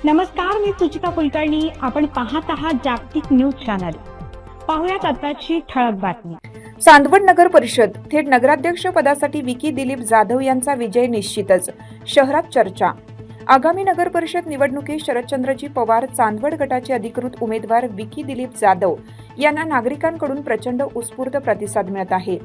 नमस्कार, मी सुचिता कुलकर्णी. आपण पाहत आहात जागतिक न्यूज चॅनल. पाहुयात आताची ठळक बातमी. चांदवड नगर परिषद थेट नगराध्यक्ष पदासाठी विकी दिलीप जाधव यांचा विजय निश्चितच. शहरात चर्चा. आगामी नगर परिषद निवडणुकीत शरदचंद्रजी पवार चांदवड गटाचे अधिकृत उमेदवार विकी दिलीप जाधव यांना नागरिकांकडून प्रचंड उत्स्फूर्त प्रतिसाद मिळत आहे.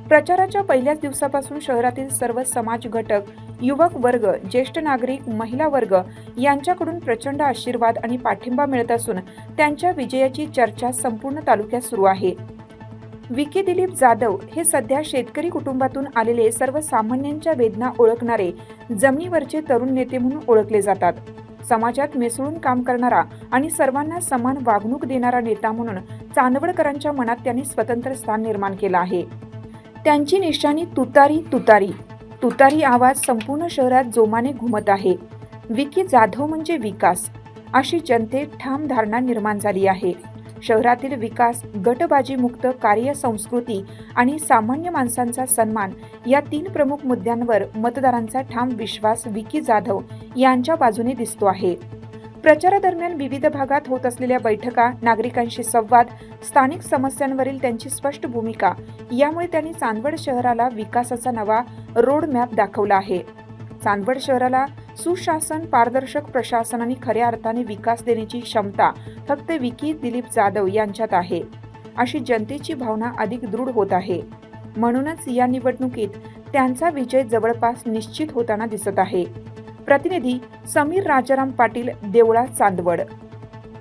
प्रचाराच्या पहिल्याच दिवसापासून शहरातील सर्व समाज घटक, युवक वर्ग, ज्येष्ठ नागरिक, महिला वर्ग यांच्याकडून प्रचंड आशीर्वाद आणि पाठिंबा मिळत असून त्यांच्या विजयाची चर्चा संपूर्ण तालुक्यात सुरू आहे. विकी दिलीप जाधव हे सध्या शेतकरी कुटुंबातून आलेले सर्वसामान्यांच्या वेदना ओळखणारे जमिनीवरचे तरुण नेते म्हणून ओळखले जातात. समाजात मिसळून काम करणारा आणि सर्वांना समान वागणूक देणारा नेता म्हणून चांदवडकरांच्या मनात त्यांनी स्वतंत्र स्थान निर्माण केलं आहे. त्यांची निशाणी तुतारी तुतारी तुतारी आवाज संपूर्ण शहरात जोमाने घुमत आहे. विकी जाधव म्हणजे विकास, अशी जनतेत ठाम धारणा निर्माण झाली आहे. शहरातील विकास, गटबाजी मुक्त कार्यसंस्कृती आणि सामान्य माणसांचा सन्मान या 3 प्रमुख मुद्द्यांवर मतदारांचा ठाम विश्वास विकी जाधव यांच्या बाजूने दिसतो आहे. प्रचारादरम्यान विविध भागात होत असलेल्या बैठका, नागरिकांशी संवाद, स्थानिक समस्यांवरील त्यांची स्पष्ट भूमिका यामुळे त्यांनी चांदवड शहराला विकासाचा नवा रोड मॅप दाखवला आहे. चांदवड शहराला सुशासन, पारदर्शक प्रशासन आणि खऱ्या अर्थाने विकास देण्याची क्षमता फक्त विकी दिलीप जाधव यांच्यात आहे, अशी जनतेची भावना अधिक दृढ होत आहे. म्हणूनच या निवडणुकीत त्यांचा विजय जवळपास निश्चित होताना दिसत आहे. प्रतिनिधी समीर राजाराम पाटील, देवळा, चांदवड.